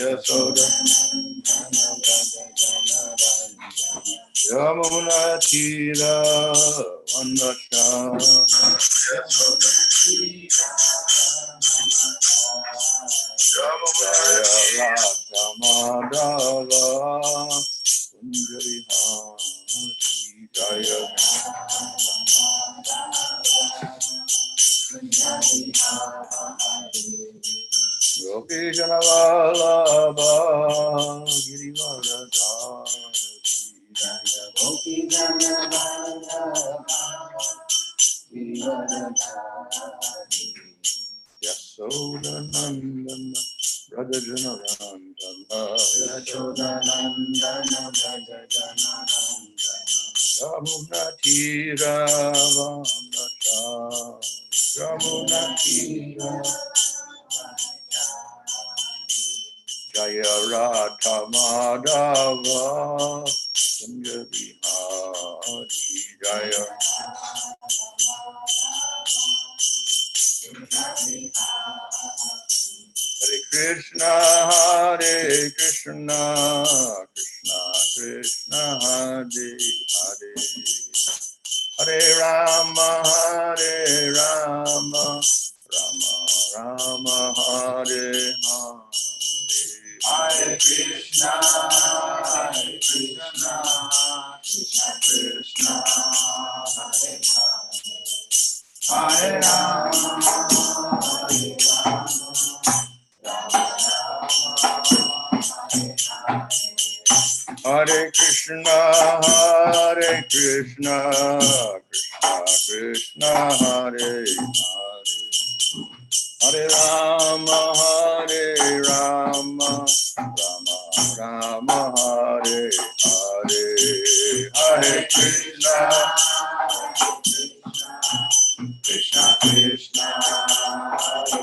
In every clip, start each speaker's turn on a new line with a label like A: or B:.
A: Yasoda Yamuna Tira Vandasha Jaya Radha Madhava Sundari Hari Jaya Gopi Janavalabha Girivaradhari Jaya Gopi Janavalabha Girivaradhari Yasoda Nandana Radha Janarandana Yasoda Nandana Radha Janarandana Yamuna Tira Vandasha Yamuna Tira Jaya Radha Madhava Sundari Hari Jaya Hare Krishna Krishna Krishna Hare Hare Hare Rama Rama Rama Hare Hare Hare Krishna Krishna Krishna Hare Hare Rama Hare Krishna Krishna Krishna Hare Hare Hare Rama Rama Hare Hare Hare Krishna Krishna Krishna Hare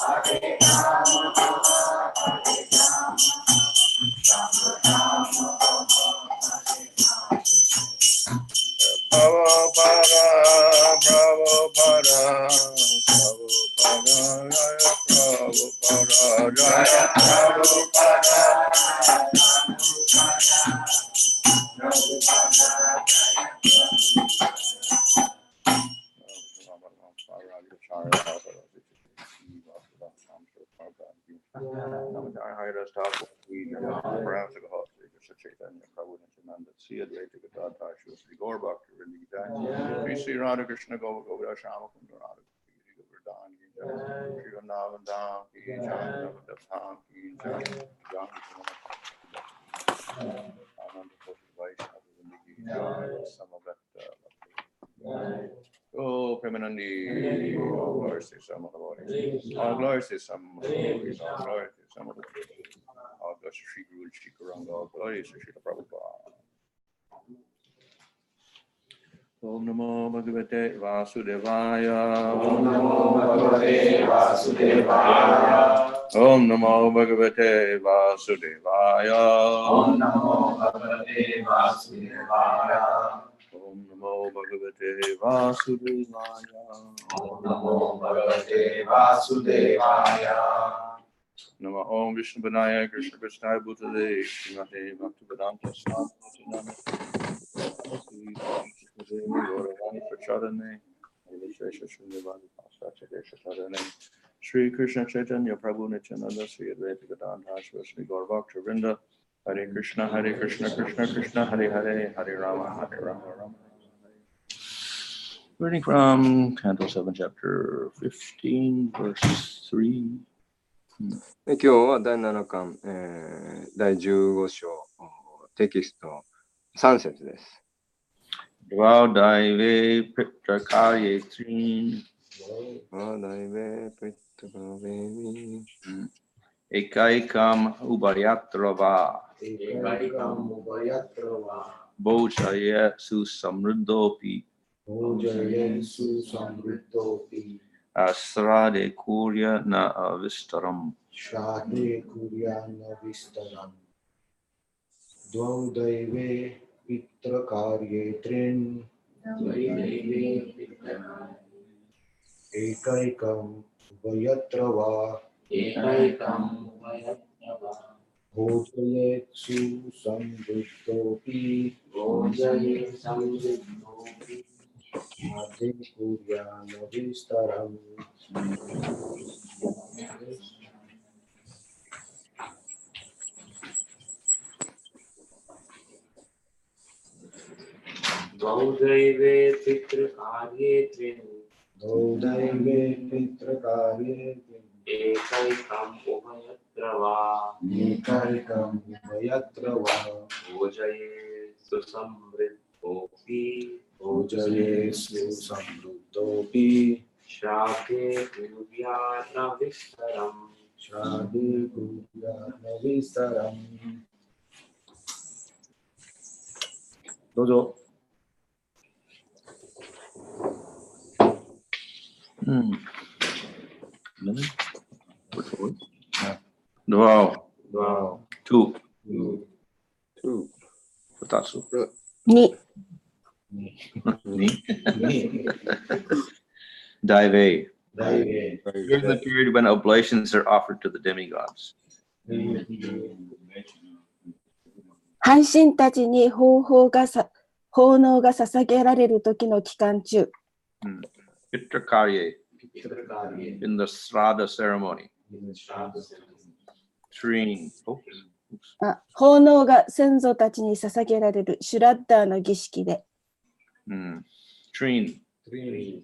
A: Hare Rama Prabhupada Jaya Prabhupada Sri Radha Krishna Govinda Shama Kunda Radha Govardhan Ki Jai Sri Vrindavan Dham Ki Jai Navadip Dham Ki Jai Ananda Koti Vaishnava Vrinda Ki Jai Samaveta Oh Premanandi all glories to some of the Lord all glories to some of the Lord all glories to some of the Lord all glories to Sri Guru Sri Karanga all glories to Sri Prabhupada Om Namo Bhagavate Vasudevaya Om Namo Bhagavate Vasudevaya Om Namo Bhagavate Vasudevaya Om Namo Bhagavate Vasudevaya Om Namo Bhagavate Vasudevaya Om Namo Bhagavate Vasudevaya Nama Om Vishnu Vinaya Krishna Krishna Bhutale Srimate Bhaktivedanta Swami Gauravani Prachadane, Sri Krishna Chaitanya Prabhu Nityananda Sri Advaita Gadadhar Sri Gaurabhakta Vrinda Hare Krishna Krishna Krishna Hare Hare Hare Rama Rama Reading from Canto 7 chapter 15 verse 3
B: 今日は第7巻、第15章テキスト3節です。
A: Dvaudaive Pitrakarye Trin Ekaikam Ubayatrava Bojaya Susamriddhopi Asrade Kurya Na Avistaram
C: Dvaudaive Pitrakarye Trin Ekaikam Vayatra Va Bhojayetsu Samvittopi Ade Kuryana Vistaram.
D: Dvaudaive pitrakarye tvin
C: Dvaudaive Pitrakarye
D: ekaikam ubhayatra va
C: Ekaikam Vayatra Va
D: bhojaye susamriddhopi
C: Bhojayesu Samvittopi
D: shraddhe guryana vistaram.
C: Shadi Kuryana Vistaram.
A: どうぞ。Wow.
D: Wow.
A: Two. 二つ。
E: 2、
A: Dive.
C: Daive
A: During the period when oblations are offered to the demigods.
E: 半神たちに奉納が捧げられる時の期間中、
A: Pitrakarye. In the Sraddha ceremony. Treen.
E: 奉納が先祖たちに捧げられるシュラッダーの儀式で、
A: Treen. Three.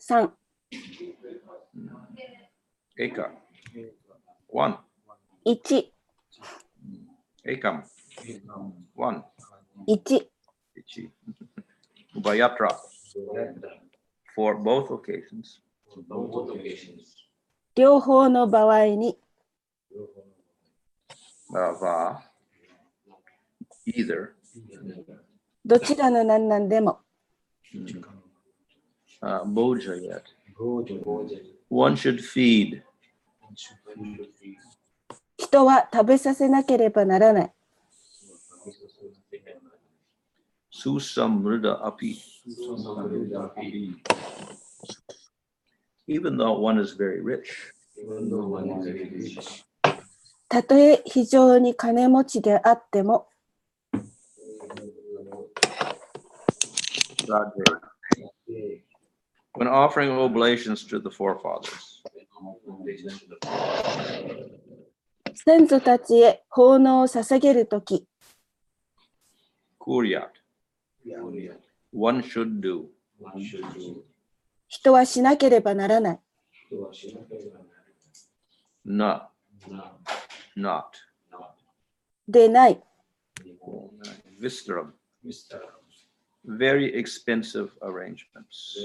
E: 3、
A: Eka. One.
E: 1、
A: Ekam. One.
E: 1、
A: Ichi. Ubhayatra. For both occasions.
E: 両方の場合に、
A: Va. Either.
E: どちらの何々でも、
A: Bojayat. One should feed.
E: 人は食べさせなければならない。
A: Susamrida api. Even though one is very rich.
E: たとえ非常に金持ちであっても、
A: When offering oblations to the forefathers.
E: 先祖たちへ奉納を捧げるとき、
A: Kuryat. One should do.
E: 人はしなければならない。
A: Not.
E: でない。
A: Vistaram. Very expensive arrangements.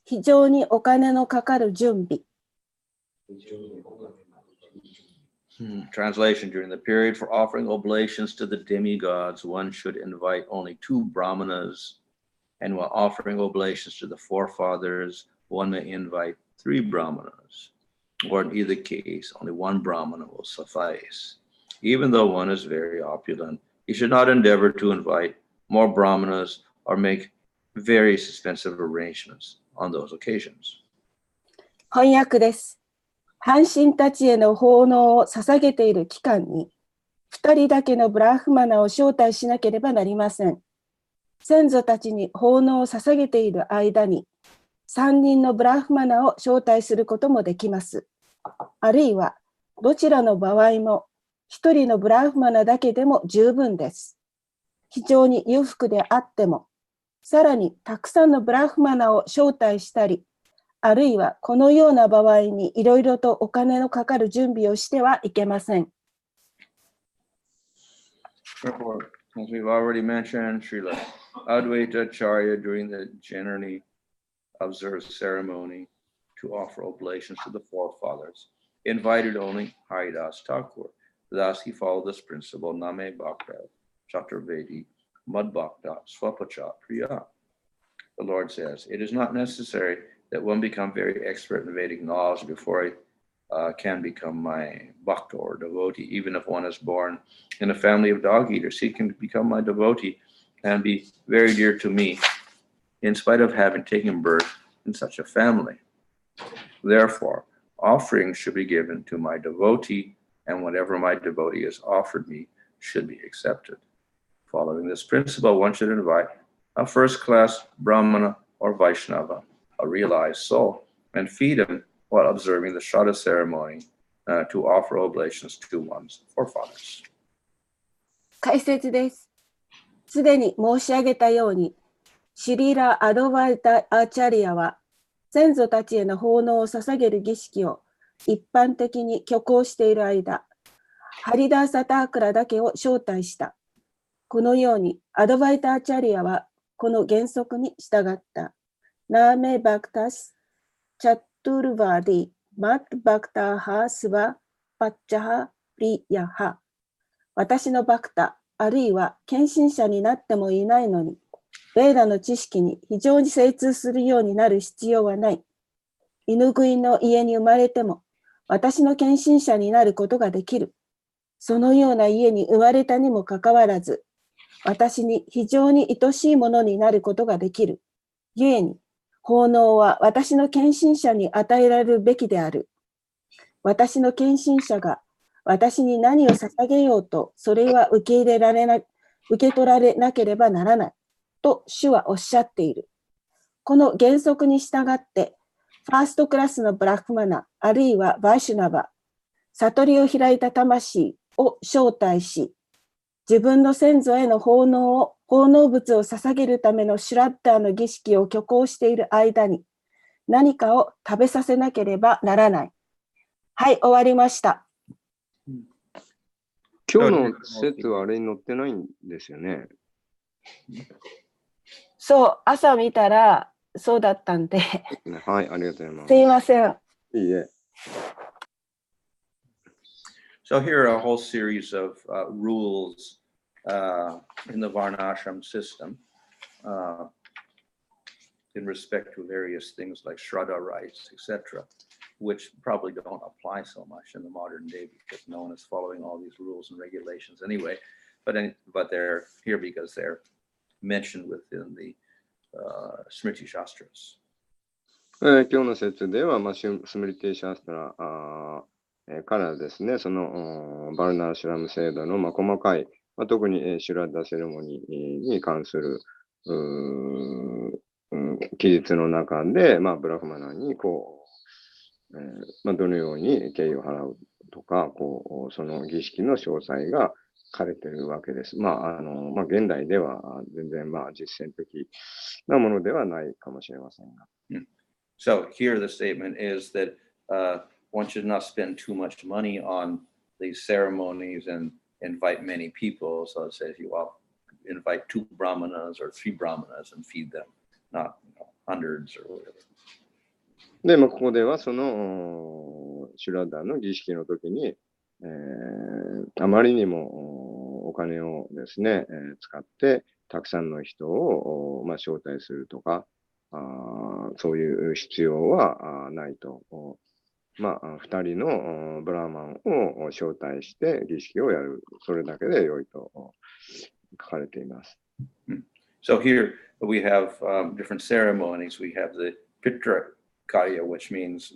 E: 非常にお金のかかる準備。
A: Translation: During the period for offering oblations to the demigods, one should invite only 2 brahmanas, and while offering oblations to the forefathers, one may invite 3 brahmanas, or in either case, only 1 brahmana will suffice. Even though one is very opulent, he should not endeavor to invite more brahmanas or make very expensive arrangements on those occasions.
E: 翻訳です。半神たちへの奉納を捧げている期間に、2人だけのブラフマナを招待しなければなりません。先祖たちに奉納を捧げている間に、3人のブラフマナを招待することもできます。あるいは、どちらの場合も、1人のブラフマナだけでも十分です。非常に裕福であっても、さらにたくさんのブラフマナを招待したり、あるいはこのような場合にいろいろとお金のかかる準備をしてはいけません。
A: Therefore, as we've already mentioned, Srila Advaita Acharya during the generally observed ceremony to offer oblations to the forefathers invited only Haridas Thakur. Thus he followed this principle, Name Bhakta Chaturvedi Mad Bhakta Swapacha Priya. The Lord says, it is not necessary that one become very expert in Vedic knowledge before he can become my bhakta or devotee. Even if one is born in a family of dog eaters, he can become my devotee and be very dear to me in spite of having taken birth in such a family. Therefore, offerings should be given to my devotee, and whatever my devotee has offered me should be accepted. Following this principle, one should invite a first-class Brahmana or Vaishnava, a realized soul, and feed him while observing the Shraddha ceremony to offer oblations to one's forefathers.
E: 解説です。すでに申し上げたように、シリラ・アドバイタ・アーチャリアは、先祖たちへの奉納を捧げる儀式を一般的に挙行している間、ハリダーサ・タークラだけを招待した。このように、アドバイタ・アーチャリアは、この原則に従った。ナーメ・バクタス・チャットゥルヴァディ・マット・バクターハ・スバ・パッチャハ・リヤハ。私のバクタ、あるいは献身者になってもいないのに、ベーダの知識に非常に精通するようになる必要はない。犬食いの家に生まれても、私の献身者になることができる。そのような家に生まれたにもかかわらず、私に非常に愛しいものになることができる。故に、奉納は私の献身者に与えられるべきである。私の献身者が私に何を捧げようと、それは受け取られなければならない。と主はおっしゃっている。この原則に従って、ファーストクラスのブラフマナ、あるいはバイシュナバ、悟りを開いた魂を招待し、自分の先祖への奉納物を捧げるためのシュラッダーの儀式を挙行している間に、何かを食べさせなければならない。はい、終わりました。
B: 今日の説はあれに載ってないんですよね。
E: そう、朝見たらそうだったんで。
B: はい、ありがとうございます。
E: すいません。
B: いいえ。
A: So here are a whole series of rules in the Varnashram system in respect to various things like Shraddha rites, etc., which probably don't apply so much in the modern day because no one is following all these rules and regulations anyway. But they're here because they're mentioned within the Smriti Shastras.
B: 今日の説では、スムリティシャストラからですね、そのバルナーシュラム制度の細かい、特にシュラッダセレモニーに関する記述の中で、ブラフマナにどのように敬意を払うとか、その儀式の詳細が書かれているわけです。現代では全然実践的なものではないかもしれませんが。
A: So here the statement is that one should not spend too much money on these ceremonies and invite many people. So it says you invite 2 brahmanas or 3 brahmanas and feed them, not hundreds or whatever.
B: で、ここではそのシュラッダーの儀式の時に、あまりにもお金をですね、使ってたくさんの人を、招待するとか、そういう必要はないと。2人のブラーマンを招待して儀式をやる。それだけで良いと書かれています。
A: So here we have different ceremonies. We have the Pitra Karya, which means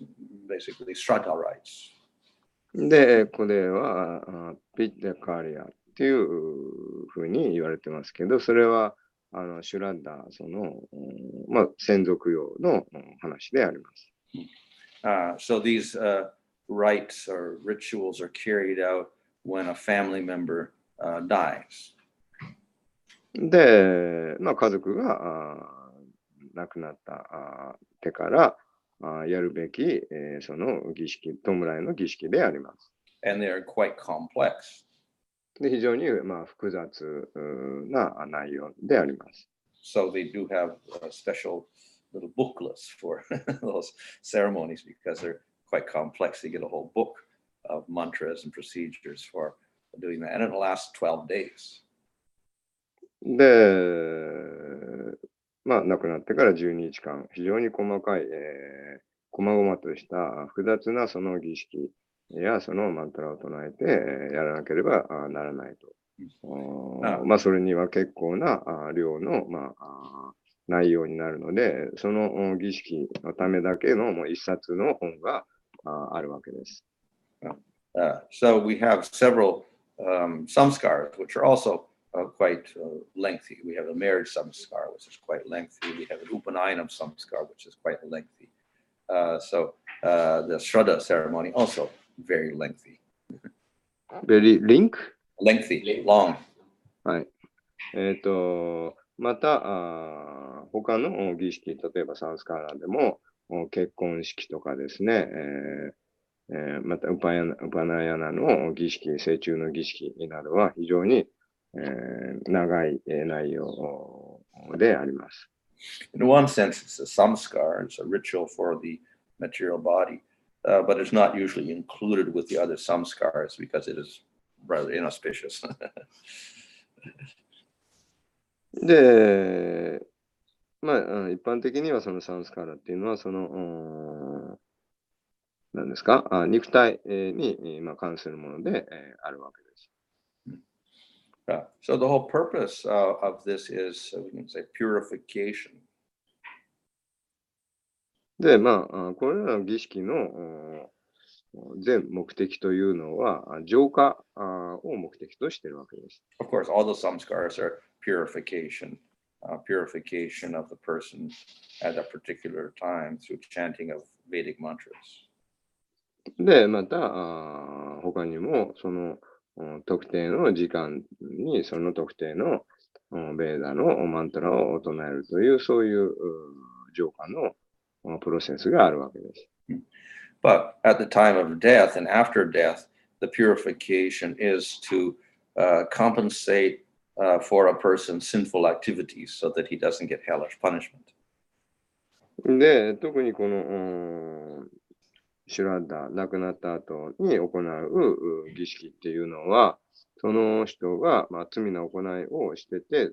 A: basically Shraddha rites.
B: で、これはピッタカリアっていうふうに言われてますけど、それはシュラッダー、その、先祖供養の話であります。
A: So these rites or rituals are carried out when a family member dies.
B: で、家族が亡くなった手からやるべき、その儀式、弔いの儀式であります。
A: And they are quite complex.
B: で、非常に複雑な内容であります。
A: So they do have special little booklets for those ceremonies because they're quite complex. They get a whole book of mantras and procedures for doing that. And it'll last 12 days.
B: で、亡くなってから12日間、非常に細かい、細々とした複雑なその儀式やそのマントラを唱えてやらなければならないと。それには結構な量の、内容になるので、その儀式のためだけのもう一冊の本があるわけです。
A: So we have several samskars, which are also quite lengthy. We have a marriage samskar, which is quite lengthy. We have an upanayana samskar, which is quite lengthy. So the Shraddha ceremony also very lengthy.
B: Very link?
A: Lengthy, long.
B: はい。また、他の儀式、例えばサンスカーラでも、結婚式とかですね、またウパナヤナの儀式、成虫の儀式などは非常に、長い内容であります。
A: In one sense, it's a samskar, it's a ritual for the material body, but it's not usually included with the other samskars because it is rather inauspicious.
B: で、まあ、一般的にはそのサンスカーラっていうのは、その、何ですか、肉体に関するものであるわけです。
A: So the whole purpose of this is, we can say, purification.
B: で、まあ、これらの儀式の全目的というのは、浄化を目的としているわけです。
A: Of course, all the samskars are purification, purification of the person at a particular time through chanting of Vedic mantras.
B: で、また、他にも、その特定の時間に、その特定のベーダのマントラを唱えるという、そういう浄化のプロセスがあるわけです。
A: But at the time of death and after death, the purification is to compensate for a person's sinful activities so that he doesn't get hellish punishment.
B: で、特にこのシュラッダ、亡くなった後に行う儀式っていうのは、その人が、罪の行いをしてて、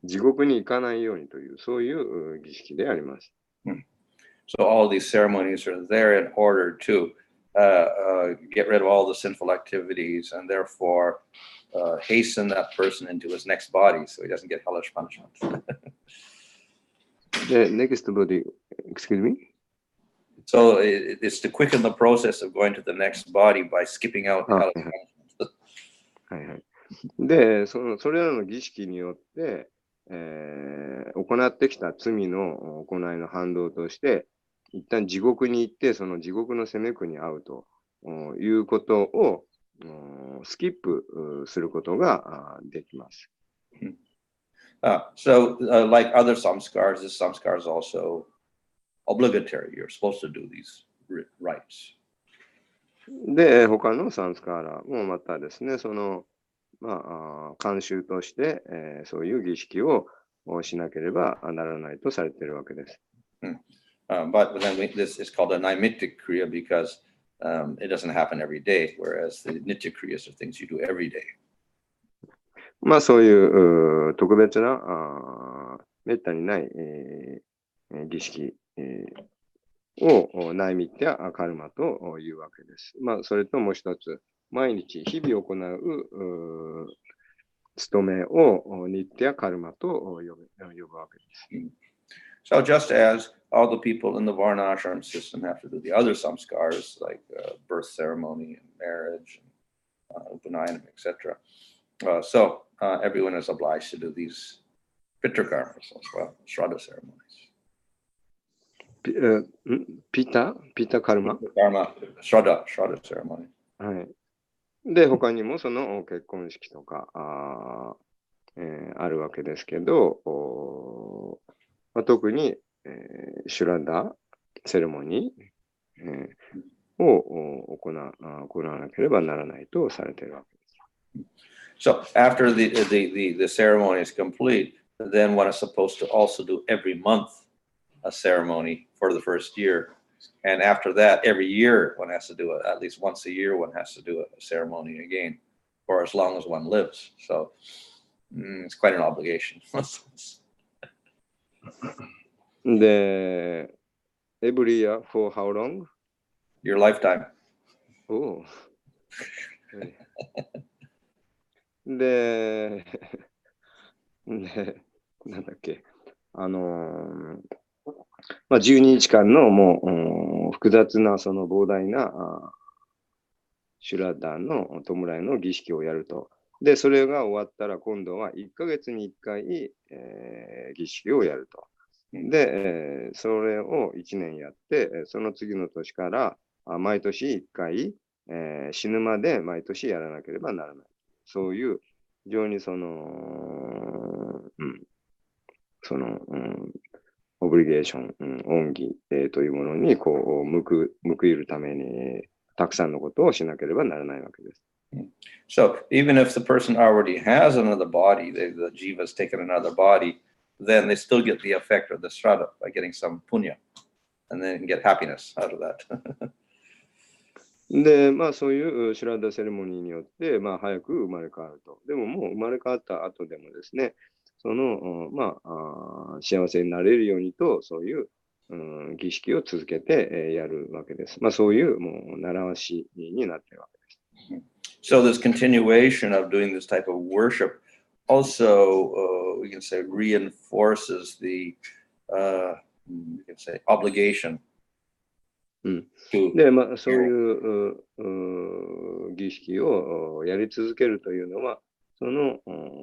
B: 地獄に行かないようにという、そういう儀式であります。
A: So all these ceremonies are there in order to get rid of all the sinful activities and therefore hasten that person into his next body so he doesn't get hellish punishment.
B: Next body, excuse me?
A: So it's to quicken the process of going to the next body by skipping out the hellish punishment.
B: はいはい。で、それらの儀式によって、行ってきた罪の行いの反動として、一旦地獄に行って、その地獄の責め苦に遭うということをスキップすることができます。
A: So like other samskars, this samskar is also obligatory. You're supposed to do these rites.
B: で、他のサンスカーラもまたですね、その、慣習として、そういう儀式をしなければならないとされているわけです。
A: But then this is called a naimittic kriya because it doesn't happen every day, whereas the nitya kriyas are things you do every day.
B: そういう特別なめったにない、儀式、を内密やカルマというわけです。それともう一つ、毎日日々行う務めをニッティアカルマと呼ぶわけです。
A: So just as all the people in the Varnashram system have to do the other samskars like birth ceremony and marriage, upanayana, etc. So everyone is obliged to do these pitrakarmas as well, Shraddha ceremonies.
B: ピタカルマ
A: Karma, Shraddha ceremony.
B: はい。で、他にもその結婚式とかあるわけですけど、特に、シュラダセレモニー、を行わなければならないとされているわけです。
A: So after the ceremony is complete, then one is supposed to also do every month a ceremony for the first year. And after that, every year one has to do it. At least once a year, one has to do a ceremony again for as long as one lives. So it's quite an obligation.
B: で、every year for how long?
A: Your lifetime.
B: Oh. で、なんだっけ。まあ、12日間のもう、複雑なその膨大なシュラダンの弔いの儀式をやると。で、それが終わったら今度は1ヶ月に1回、儀式をやると。で、それを1年やって、その次の年から毎年1回、死ぬまで毎年やらなければならない。そういう非常にその、オブリゲーション、恩義、というものにこう報いるためにたくさんのことをしなければならないわけです。
A: So even if the person already has another body, the jiva has taken another body, then they still get the effect of the shraddha by getting some punya, and then get happiness out of that.
B: で、まあそういうシュラッダセレモニーによって、まあ早く生まれ変わると。でももう生まれ変わった後でもですね、その、幸せになれるようにと、そういう、儀式を続けて、やるわけです。まあそういうもう習わしになっているわけです。
A: So this continuation of doing this type of worship also, we can say, reinforces the, we can say, obligation.
B: で、まあ、そういう儀式をやり続けるというのは、その、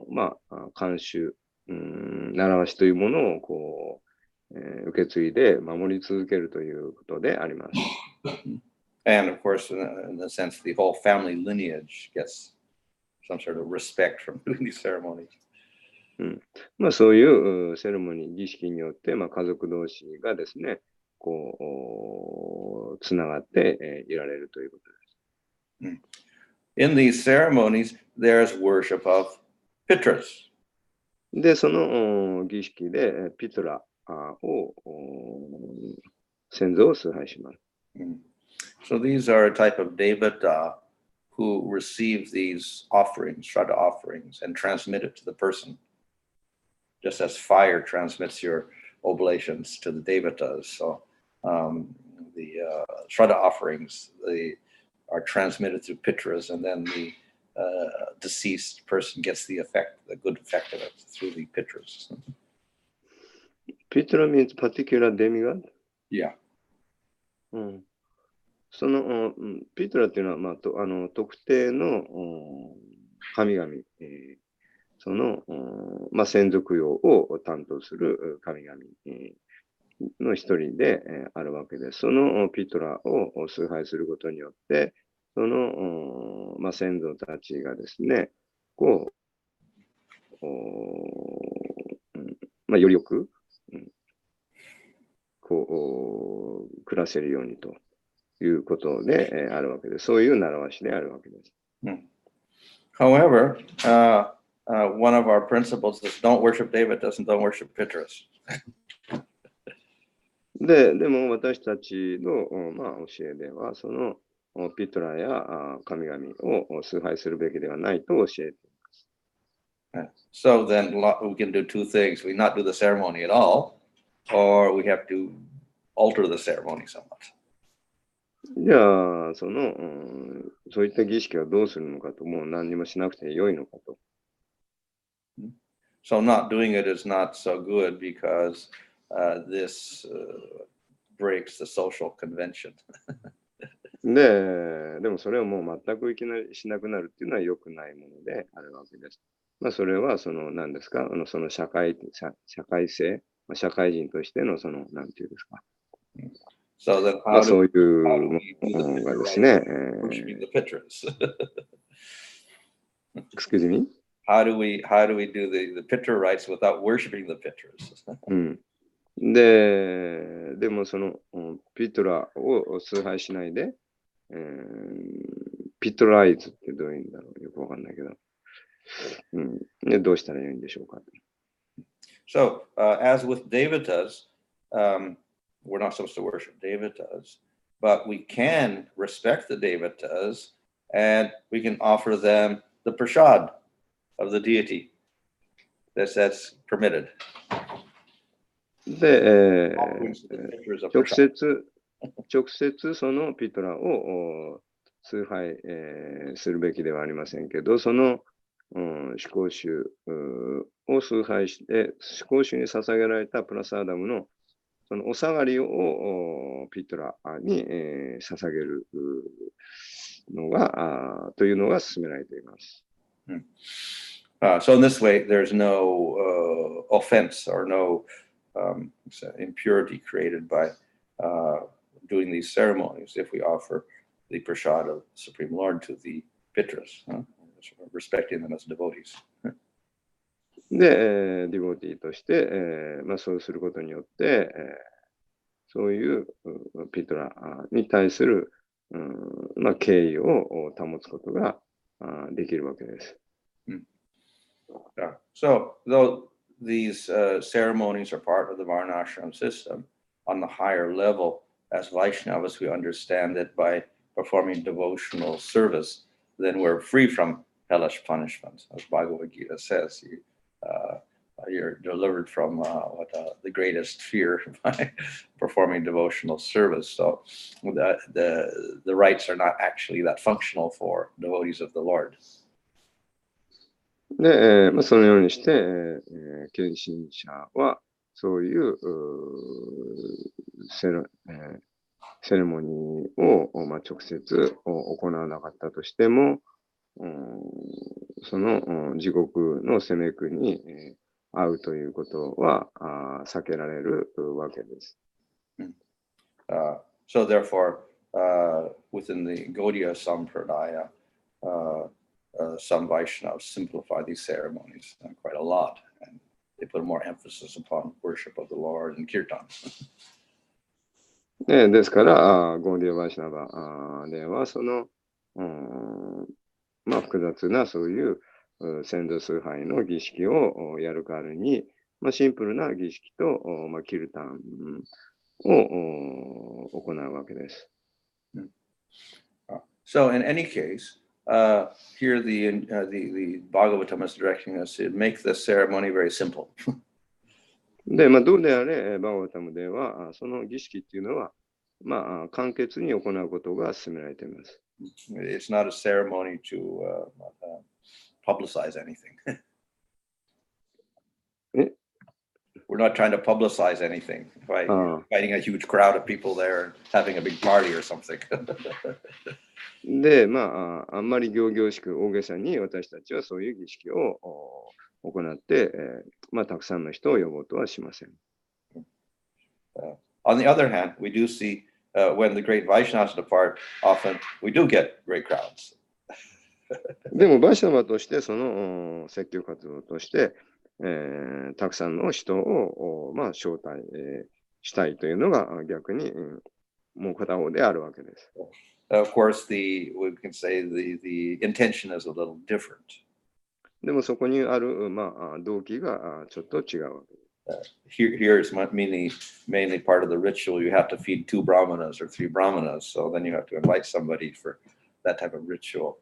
B: まあ、慣習、習わしというものをこう、受け継いで守り続けるということであります。
A: And of course, in a sense, the whole family lineage gets some sort of respect from doing these ceremonies.
B: まあ、そういうセレモニー、儀式によって、まあ、家族同士がですね、こう、つながっていられるということです。
A: In these ceremonies, there's worship of pitras.
B: で、その儀式でピトラを先祖を崇拝します。
A: So these are a type of devata who receive these offerings, shraddha offerings, and transmit it to the person, just as fire transmits your oblations to the devatas. So the shraddha offerings are transmitted through pitras, and then the deceased person gets the effect, the good effect of it through the pitras.
B: Pitra means particular demigod?
A: Yeah.
B: そのピトラっていうのは、まあ、特定の神々、その、まあ、先祖供養を担当する神々の一人であるわけです。そのピトラを崇拝することによって、その、まあ、先祖たちがですね、こう、まあ、よりよく、こう、暮らせるようにということであるわけです。そういう習わしであるわけです。
A: However, one of our principles is don't worship devatas and don't worship pitras.
B: でも私たちの、まあ、教えでは、そのピトラや神々を崇拝するべきではないと教えています。
A: So then we can do two things. We not do the ceremony at all, or we have to alter the ceremony somewhat.
B: じゃあ、そういった儀式はどうするのかと、もう何にもしなくてよいのかと。
A: So not doing it is not so good because this breaks the social convention.
B: でもそれをもう全くいきなりしなくなるっていうのは良くないものであるわけです。まあ、それは何ですか、その社会性、社会人としてのなんていうんですか。
A: So then
B: まあ、そういうものがですね。Excuse me?
A: How do we do the pitra rites without worshiping the pitras?
B: でもピトラを崇拝しないで、ピトライズってどういうんだろう、よくわかんないけど、でどうしたらいいんでしょうか。
A: So, as with devatas, we're not supposed to worship devatas, but we can respect the devatas and we can offer them the prasad of the deity. That's permitted.
B: で、直接そのピトラを崇拝、するべきではありませんけど、その至高衆を崇拝して、至高衆に捧げられたプラスアダムのそのお下がりをピトラに捧げるのが、というのが進められています。
A: So in this way, there's no offense or no impurity created by doing these ceremonies if we offer the prasad of Supreme Lord to the Pitras, respecting them as devotees.
B: で、ディボティとして、そうすることによって、そういうピトラに対する、敬意を保つことができるわけです。
A: So, though these ceremonies are part of the Varnashram system, on the higher level, as Vaishnavas, we understand that by performing devotional service, then we're free from hellish punishment. As Bhagavad Gita says, you're delivered from the greatest fear by performing devotional service. So the rites are not actually that functional for devotees of the Lord.
B: で、そのようにして、献身者はそういうセレモニーを、直接行わなかったとしても、その地獄の責め苦に遭うということは避けられるわけです。
A: So therefore, within the Gaudiya Sampradaya, some Vaishnavas simplify these ceremonies quite a lot, and they put more emphasis upon worship of the Lord and kirtan.
B: ですから、ゴーディア・バイシナバでは、その、複雑なそういう先祖崇拝の儀式をやる代わりに、シンプルな儀式と、キルタンを行うわけです。
A: So in any case, here the Bhagavatam is directing us to make this ceremony very simple.
B: で、どうであれ、バーガタムでは、その儀式っていうのは、簡潔に行うことが進められています。
A: It's not a ceremony to publicize anything. We're not trying to publicize anything by inviting a huge crowd of people there and having a big party or something.
B: で、あんまり仰々しく大げさに私たちはそういう儀式を行って、たくさんの人を呼ぼうとはしません。
A: On the other hand, we do see when the great Vaishnavas depart, often we do get great crowds.
B: でも、バイシナバとして、その説教活動として、たくさんの人を、招待、したいというのが逆に、もう片方であるわけです。
A: Of course, we can say the intention is a little different.
B: でもそこにある、動機がちょっと違うわけです。
A: Here is mainly part of the ritual. You have to feed 2 brahmanas or 3 brahmanas, so then you have to invite somebody for that type of ritual.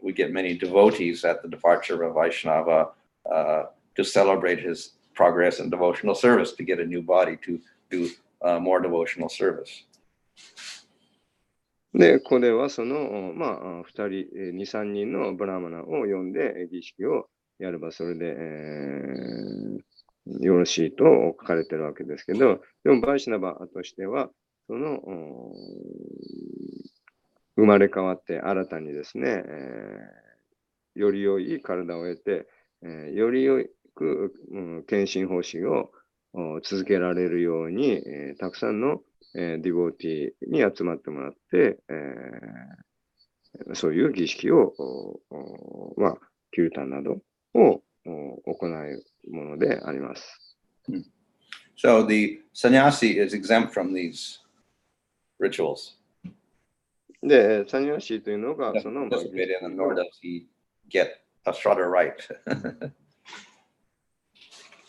A: We get many devotees at the departure of a Vaishnava to celebrate his progress in devotional service, to get a new body, to do more devotional service.
B: で、これはその、2人、2、3人のブラーマナを呼んで儀式をやればそれで、よろしいと書かれてるわけですけど、でもバイシナバとしては、その、生まれ変わって新たにですね、より良い体を得て、より良く、献身方針を続けられるように、たくさんの、ディボーティーに集まってもらって、そういう儀式を、キュータンなどを行うものであります。
A: So the sannyasi is exempt from these rituals.
B: で、サニヤシーというのが、その、
A: nor does he get a shraddha rite.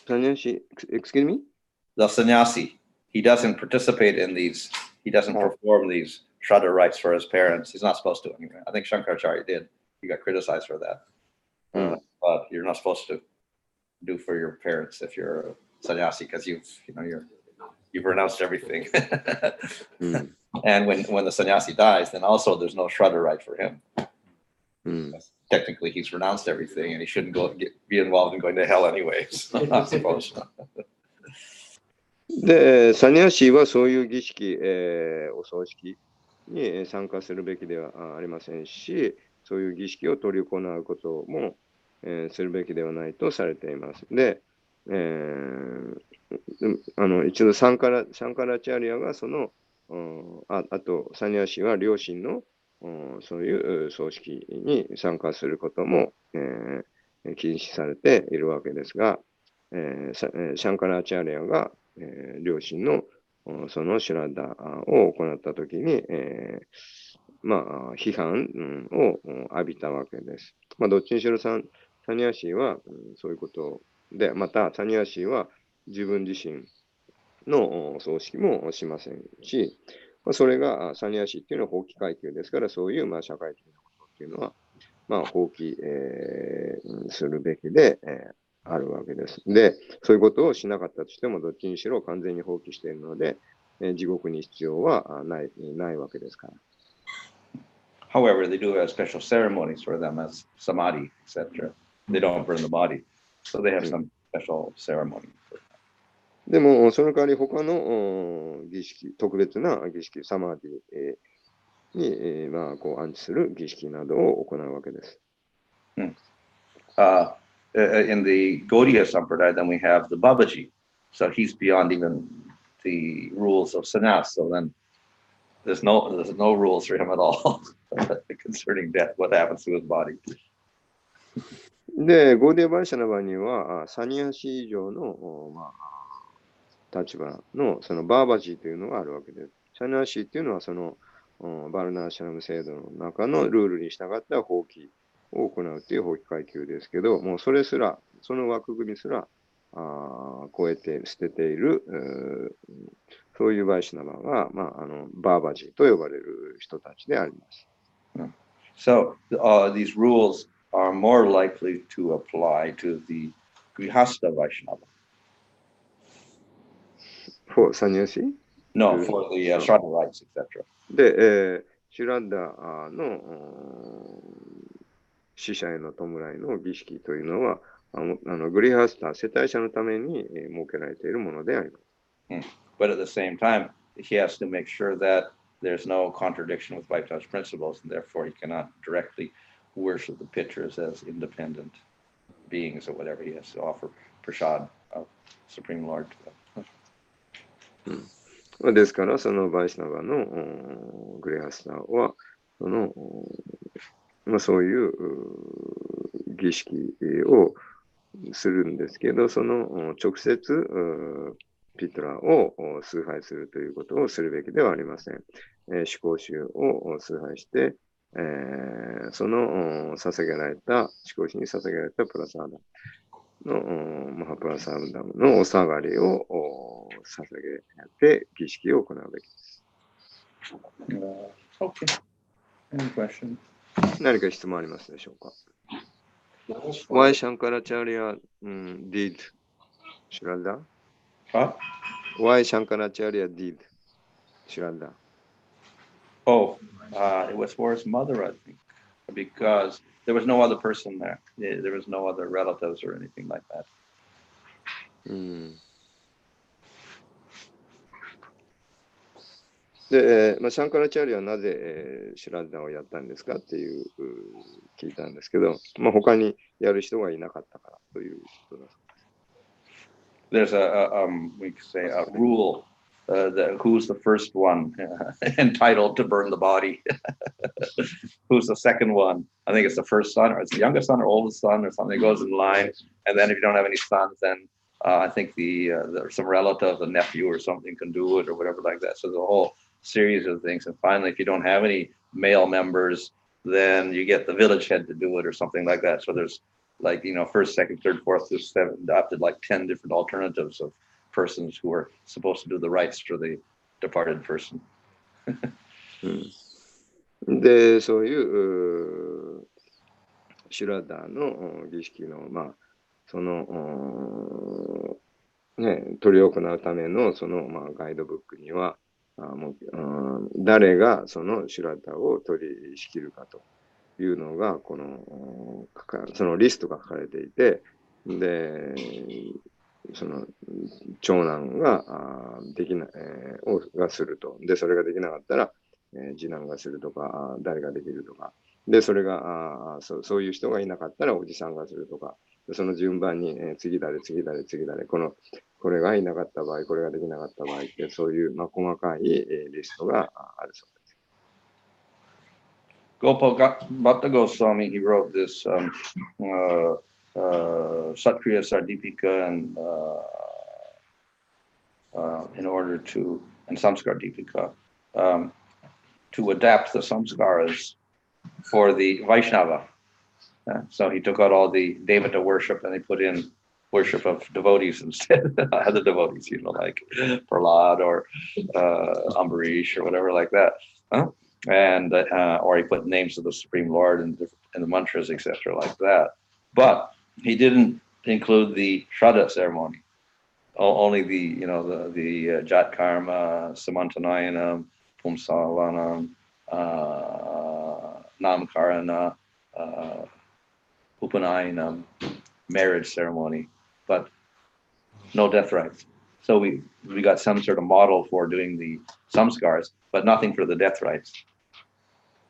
B: サニヤシー、excuse me?
A: The sannyasi, he doesn't participate in these, he doesn't perform these shraddha rites for his parents. He's not supposed to anyway. I think Shankaracharya did. He got criticized for that. But you're not supposed to do for your parents if you're a sannyasi because you've renounced everything. And when the sannyasi dies, then also there's no shraddha rite for him. technically he's renounced everything and he shouldn't be involved in going to hell anyways, I suppose.
B: で、サニャシーはそういう儀式、お葬式に参加するべきではありませんし、そういう儀式を執り行うことも、するべきではないとされています。で、一度シャンカラチャリアがその、あとサニャシーは両親の、そういう葬式に参加することも、禁止されているわけですが、シャンカラチャリアが両親のそのシュラッダを行ったときに、批判を浴びたわけです。どっちにしろサニャシーはそういうことで、またサニャシーは自分自身の葬式もしませんし、それがサニャシーっていうのは法規階級ですから、そういう社会的なことっていうのは、放棄、するべきで、あるわけです。で、そういうことをしなかったとしても、どっちにしろ完全に放棄しているので、地獄に必要はないわけですから。
A: However, they do have special ceremonies for them as samadhi, etc. They don't burn the body, so they have some special ceremony.
B: でも、その代わり他の儀式、特別な儀式、サマディに、安置する儀式などを行うわけです。
A: In the Gaudiya Sampradaya, then we have the Babaji. So he's beyond even the rules of sannyas. So then there's no rules for him at all concerning death, what happens to his body.
B: で、ゴーディア・バイシャナバには、サニアシ以上の、立場のそのバーバジーというのがあるわけです。サニアシというのはそのバルナーシャナム制度の中のルールに従った法規を行うという法規階級ですけど、もうそれすら、その枠組みすら超えて捨てている、そういうバイシナバが、バーバジーと呼ばれる人たちであります。
A: So these rules are more likely to apply to the Grihastha Vaishnava.
B: For サニアシ
A: No, for the Shraddha rites, etc.
B: で、シュラッダの死者への弔いの儀式というのは、グリハスタ、世帯者のために設けられているものであります。
A: But at the same time, he has to make sure that there's no contradiction with Vaishnava's principles, and therefore he cannot directly worship the pictures as independent beings or whatever. He has to offer prasad of Supreme Lord to them.
B: ですから、そのバイシナバのグレハスターは、そういう儀式をするんですけど、その直接ピトラを崇拝するということをするべきではありません。思考集を崇拝して、その捧げられた、思考集に捧げられたプラサーダのマハプラサーダムのお下がりを捧げて儀式を行うべきです。
A: Okay. Any question?
B: 何か質問ありますでしょうか？ Why Shankaracharya did Shraddha?
A: Huh?
B: Why Shankaracharya did Shraddha?
A: Oh, it was for his mother, I think, because there was no other person there. There was no other relatives or anything like that.
B: で、シャンカラチャーリはなぜ、シュラッダをやったんですかっていう聞いたんですけど、他にやる人がいなかったからということです。
A: There's we could say a rule that who's the first one entitled to burn the body? Who's the second one? I think it's the first son, or it's the youngest son or oldest son, or something goes in line. And then if you don't have any sons, then I think some relative, a nephew or something can do it or whatever like that. So the whole series of things. And finally, if you don't have any male members, then you get the village head to do it or something like that. So there's first, second, third, fourth, fifth, seventh, adopted 10 different alternatives of persons who are supposed to do the rites for the departed person.
B: で、そういうシュラッダーの儀式の、その、執り行うためのその、ガイドブックには、誰がそのシュラッダーを取り仕切るかというのが、そのリストが書かれていて、で、その長男ができな、がすると。で、それができなかったら、次男がするとか、誰ができるとか。で、それがそういう人がいなかったらおじさんがするとか。その順番に、次誰、次誰、次誰、これがいなかった場合、これができなかった場合って、そういう、細かいリストがあるそうです。
A: Bhatta Goswami, he wrote this Satriya Sardipika and in order to, and Samskar Dipika, to adapt the samskaras for the Vaishnava. So he took out all the Devata worship and they put in worship of devotees instead, other devotees, like Prahlad or Ambarish or whatever like that. And or he put names of the Supreme Lord in the mantras, etc., like that. But he didn't include the Shraddha ceremony. Only the Jat Karma, Samantanayanam, Pumsavanam, Namkarana, Upanayanam, marriage ceremony, but no death rites. So we got some sort of model for doing the samskars, but nothing for the death rites.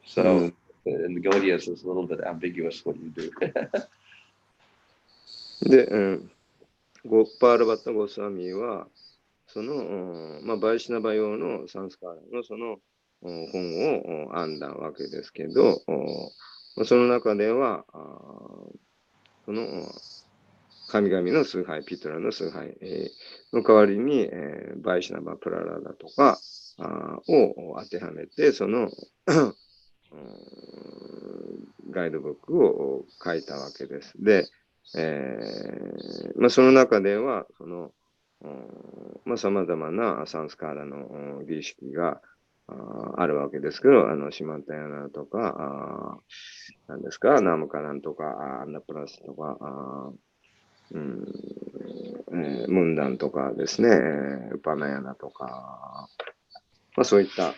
A: So in the Gaudiyas, it's a little bit ambiguous what you do.
B: で、ゴッパールバッタ・ゴスワミは、その、バイシナバ用のサンスカーラのその本を編んだわけですけど、その中では、その神々の崇拝、ピトラの崇拝の代わりに、バイシナバ・プララダとかを当てはめて、そのガイドブックを書いたわけです。で、その中では、様々なサンスカーラの儀式があるわけですけど、シマンタヤナとか、何ですか、ナムカランとか、アンナプラスとか、ムンダンとかですね、ウパナヤナとか、そういった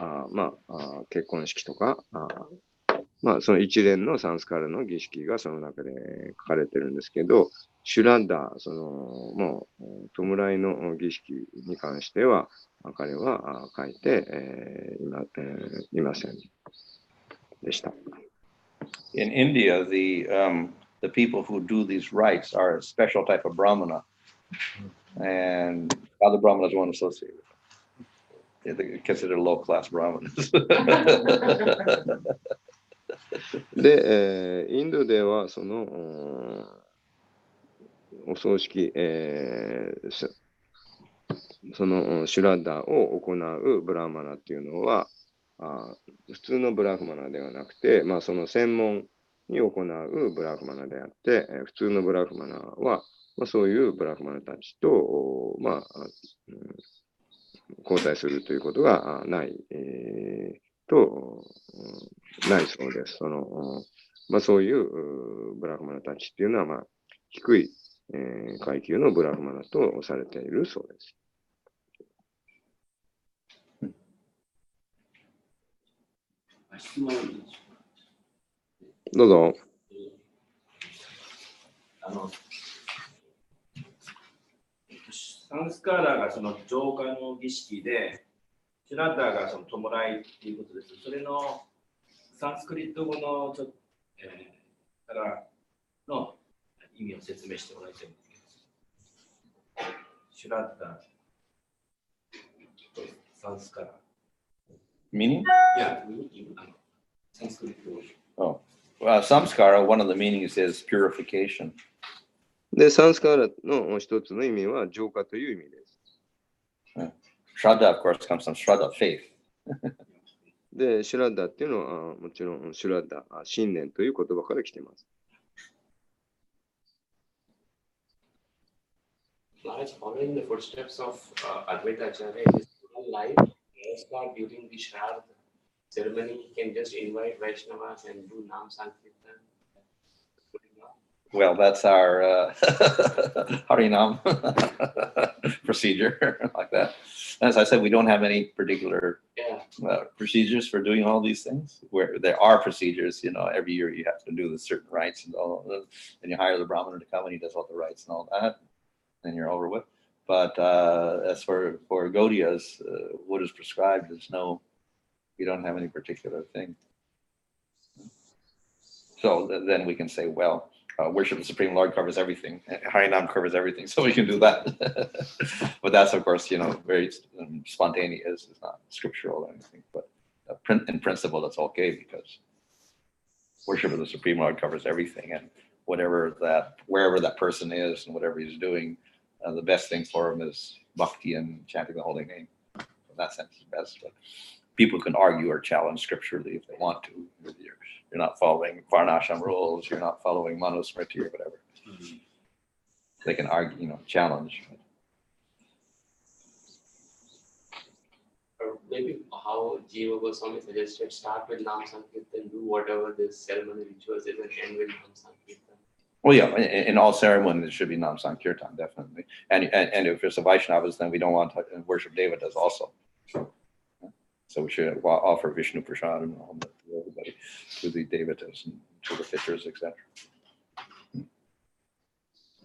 B: 結婚式とか、その一連のサンスカーラの儀式がその中で書かれてるんですけど、シュラッダ、もう、弔いの儀式に関しては、彼は書いていませんでした。
A: In India, the people who do these rites are a special type of Brahmana, and other Brahmanas won't associate with them. They're considered low-class Brahmanas.
B: で、インドではそのお葬式、そのシュラッダを行うブラーマナっていうのは、普通のブラフマナではなくて、その専門に行うブラフマナであって、普通のブラフマナは、そういうブラフマナたちと、交代するということがない、ないそうです。そういうブラフマナたちっていうのは、低い、階級のブラフマナとされているそうです。どうぞ。
F: サンスカーラがその浄化の儀式で、シュラッダーがその弔いっていうことです。それのサンスクリット語のからの意味を説明してもらいたいんですけど、シュラッダーとサンスカーラ。
A: Meaning?
F: Yeah, Sanskrit.
A: Oh, samskara, one of the meanings is purification.
B: で、サンスカーラの一つの意味は浄化という意味です。
A: Shraddha, of course, comes from Shraddha, faith.
B: で、シュラッダっていうのはもちろんシュラッダ、信念という言葉から来ています。
D: Maharaj, following the footsteps of Advaita Acharya, in his life, during the Shraddha ceremony, he can just invite Vaishnavas and do Nam Sankirtan.
A: Well, that's our Harinam procedure, like that. As I said, we don't have any particular procedures for doing all these things? Where there are procedures, every year you have to do the certain rites and all, and you hire the Brahmana to come and he does all the rites and all that, and you're over with. But as for Gaudiyas, what is prescribed is we don't have any particular thing. So then we can say, well, worship the Supreme Lord covers everything. Harinam covers everything, so we can do that. But that's, of course, very spontaneous. It's not scriptural or anything. But in principle, that's okay because worship of the Supreme Lord covers everything, and wherever that person is and whatever he's doing, the best thing for him is bhakti and chanting the holy name. In that sense, it's best. But people can argue or challenge scripturally if they want to. You're not following Varnashram rules. You're not following Manusmriti or whatever. They can argue, challenge.
D: Or maybe how Jiva Goswami suggested, start with Nam Sankirtan, do whatever the ceremony rituals is, and end with Nam Sankirtan.
A: Well, yeah, in all ceremonies, there should be Nam Sankirtan, definitely. And if it's a Vaishnavas, then we don't want to worship Devatas also. So we should offer Vishnu Prasad and all that to everybody, to the Devatas and to the pitchers, etc.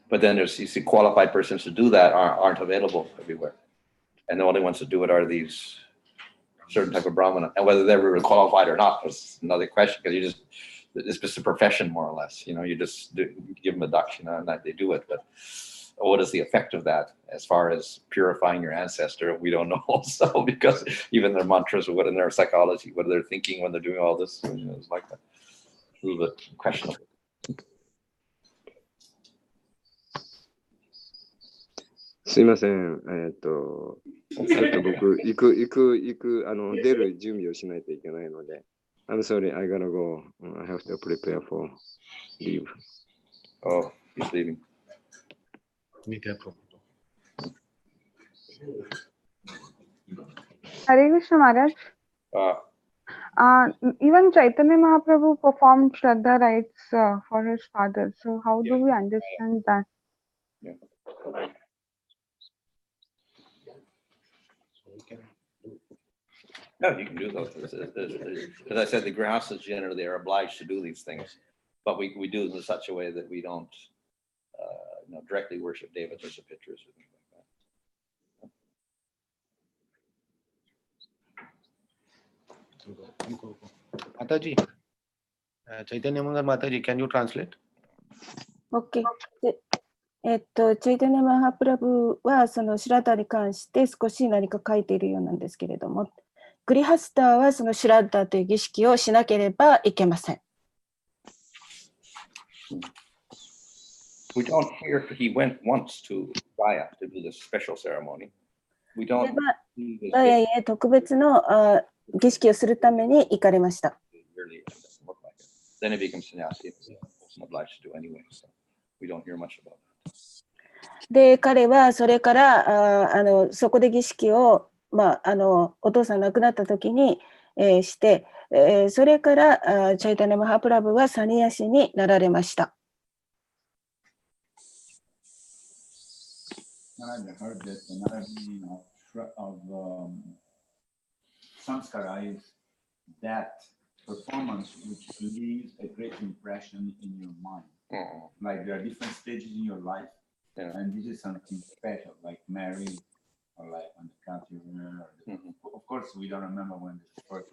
A: But then you see qualified persons to do that aren't available everywhere. And the only ones to do it are these certain type of Brahmana. And whether they're really qualified or not is another question, because it's just a profession more or less. You just give them a dakshina and that they do it. But what is the effect of that as far as purifying your ancestor? We don't know also, because even their mantras, what in their psychology, what they're thinking when they're doing all this, it's like that. A little bit questionable.
B: すいません。僕、出る準備をしないといけないので。I'm sorry, I gotta go. I have to prepare for leave.
A: Oh, he's leaving.
G: Hare Krishna Maharaj. Even Chaitanya Mahaprabhu performed Shraddha rites for his father. So how do we understand that?
A: Yeah. No, you can do those. As I said, the grihastas generally are obliged to do these things, but we do them in such a way that we don't directly worship devatas or pitchers or things like that.
C: Mataji, Chaitanya Mangal Mataji, can you translate?
E: OK。チャイタニャ・マハプラブはそのシュラッダに関して少し何か書いているようなんですけれども、グリハスターはそのシュラッダという儀式をしなければいけません。
A: We don't hear he went once to Gaya to do this special ceremony. We don't.
E: ガヤへ特別の儀式をするために行かれました。
A: Then he becomes sannyasi. Wasn't obliged to do anyway, so we don't hear much about that.
E: で、彼はそれからそこで儀式を、お父さん亡くなった時に、して、それからチャイタニャ・マハプラブはサニヤシになられました。
H: I've heard that another meaning of samskara is that performance which leaves a great impression in your mind. Like there are different stages in your life, and this is something special, like marriage or like on the country. Of course, we don't remember when the first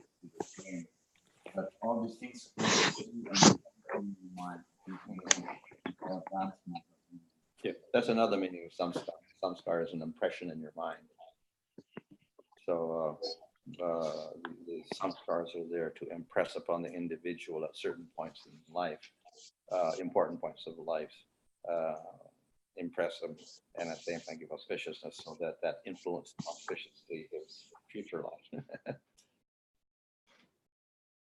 H: came, but all these things in your mind.
A: Yeah, that's another meaning of samskara. Samskara is an impression in your mind. So the samskaras are there to impress upon the individual at certain points in life, important points of life, impress them, and at the same time give auspiciousness, so that influence auspiciously his future life.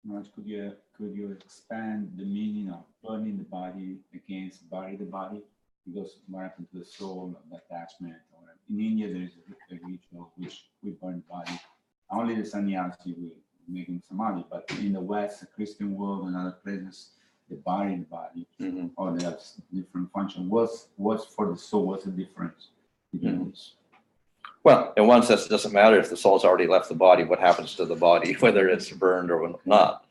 H: Maharaj, could you expand the meaning of burning the body against bury the body? Because what happened to the soul, attachment, or whatever. In India, there is a ritual which we burn the body. Only the sannyasi will make him samadhi, but in the West, the Christian world and other places, they bury the body, or they have different function. What's for the soul? What's the difference between this?
A: Well, in one sense, it doesn't matter if the soul's already left the body, what happens to the body, whether it's burned or not.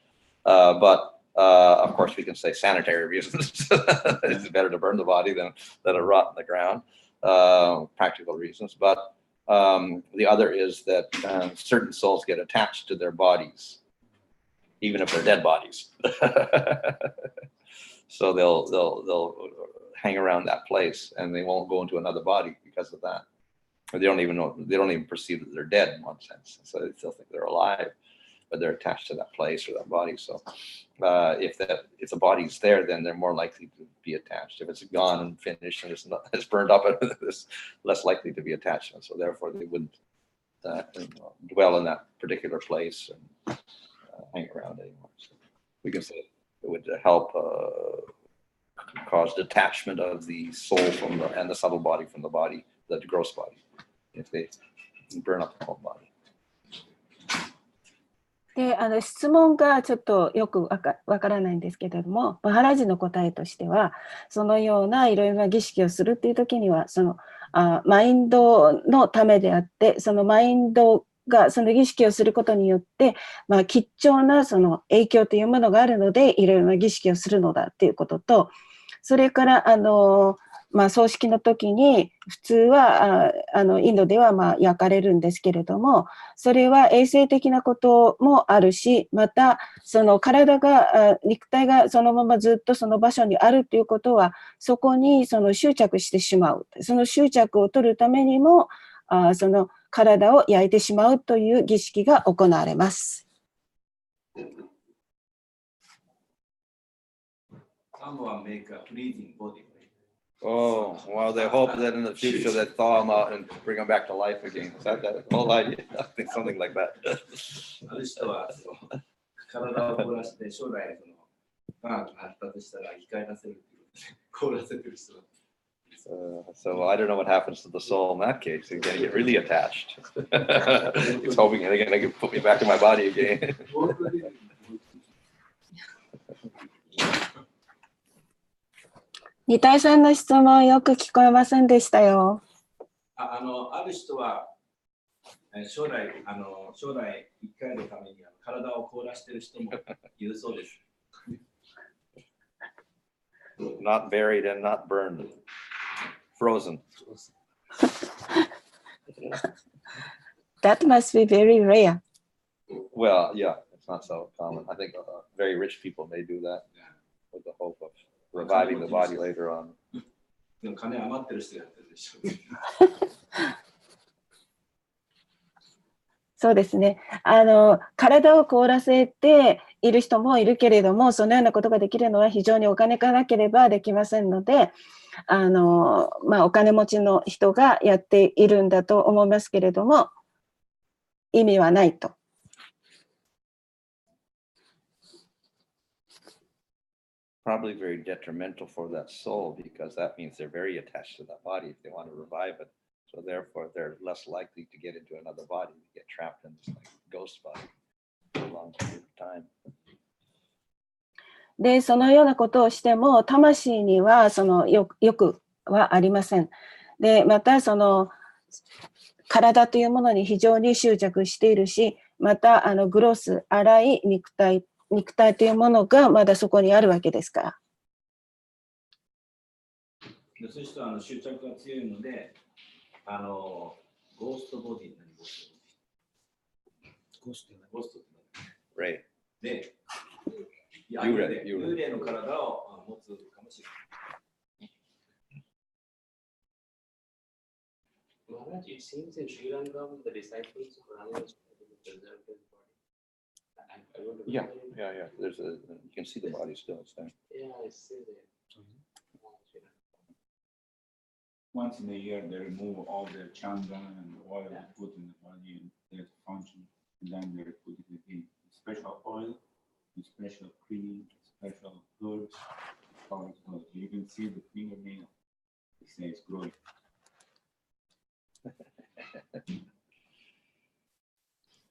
A: But of course, we can say sanitary reasons. It's better to burn the body than let it rot in the ground. Practical reasons. But the other is that certain souls get attached to their bodies, even if they're dead bodies. So they'll hang around that place, and they won't go into another body because of that. Or they don't even perceive that they're dead in one sense. So they still think they're alive, but they're attached to that place or that body. So if the body's there, then they're more likely to be attached. If it's gone and finished and it's burned up, it's less likely to be attached. And so therefore they wouldn't dwell in that particular place and hang around anymore. So we can say it would help cause detachment of the soul and the subtle body from the body, the gross body, if they burn up the whole body.
E: で、質問がちょっとよくわからないんですけれども、マハラジの答えとしては、そのようないろいろな儀式をするっていう時には、そのマインドのためであって、そのマインドがその儀式をすることによって、吉祥なその影響というものがあるので、いろいろな儀式をするのだっていうことと、それから葬式の時に普通はインドでは焼かれるんですけれども、それは衛生的なこともあるし、またその体が肉体がそのままずっとその場所にあるということは、そこにその執着してしまう、その執着を取るためにもその体を焼いてしまうという儀式が行われます。
F: Someone make a pleasing body.
A: Oh, well, they hope that in the future they thaw them out and bring them back to life again. Is that the whole idea? I think something like that.
F: ある人は体を凍らせて将来科学が発達したら生き返らせるっていうことで凍らせてる人だ。
A: So I don't know what happens to the soul in that case. They're going to get really attached. He's hoping they're going to put me back in my body again.
E: 二体さんの質問よく聞こえませんでしたよ。
F: ある人は将来生き返るために体を凍らしている人もいるそうです。
A: Not buried and not burned. Frozen.
E: That must be very rare.
A: Well, yeah, it's not so common. I think very rich people may do that with the hope of reviving the body later on.
F: でも金余ってる人やってるでしょう。
E: そうですね。体を凍らせている人もいるけれども、そのようなことができるのは非常にお金がなければできませんので、お金持ちの人がやっているんだと思いますけれども、意味はないと。
A: Probably very detrimental for that soul because that means they're very attached to that body if they want to revive it. So therefore, they're less likely to get into another body, to get trapped in this ghost body for a long period of time.
E: で、そのようなことをしても、魂にはその欲はありません。で、またその体というものに非常に執着しているし、またグロス、粗い肉体というものがまだそこにあるわけですから。
F: そういう人は執着が強いので、ゴーストボディになります。ゴーストって何？霊。で、幽霊の体を持つかもしれない。
D: Maharaj, it seems in Sri Lanka, the disciples of Rama preserved his body.
A: Yeah. You can see the body still. It's there.
D: Yeah, I see that.
H: Once in a year, they remove all the chandan and oil and put in the body and their function. And then they put it in special oil, special cream, special herbs. How it goes. You can see the fingernail. It says growing.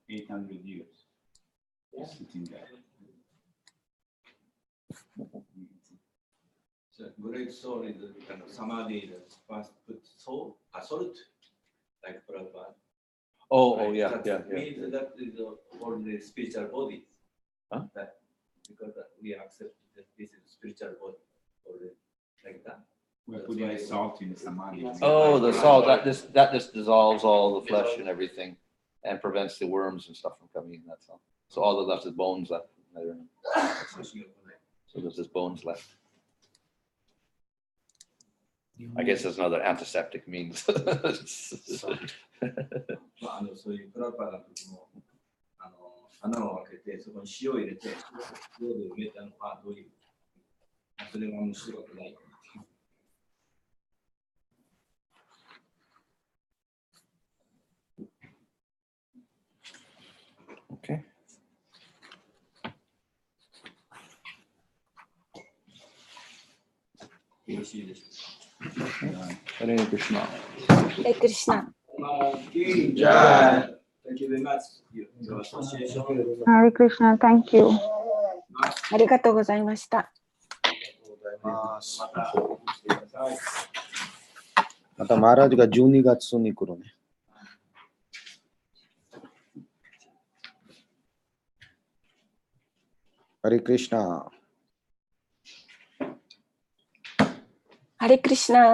H: 800 years. Sitting there.
F: So great soul in the samadhi that first put salt like Prabhupada.
A: Oh, yeah,
F: That
A: yeah, yeah.
F: means that is for the spiritual body.
A: Huh?
F: That, because we accept that this is spiritual body, or like that.
H: We're putting the salt in samadhi.
A: Oh, the salt, that just dissolves all the flesh and everything and prevents the worms and stuff from coming in, that's all. So all that left is bones left. So there's just bones left. I guess there's another antiseptic means.
F: そういうプラパラの時も穴を開けてそこに塩を入れて塩で埋めたのはどういうそれが面白くない。
A: Okay. Hare Krishna.
E: Hare Krishna.
F: Thank you very much. Your association.
G: Hare Krishna, thank you.
E: ありがとうございました。
C: またマハラジが12月に来るね。ハレクリシナ。
E: ハレクリシナ。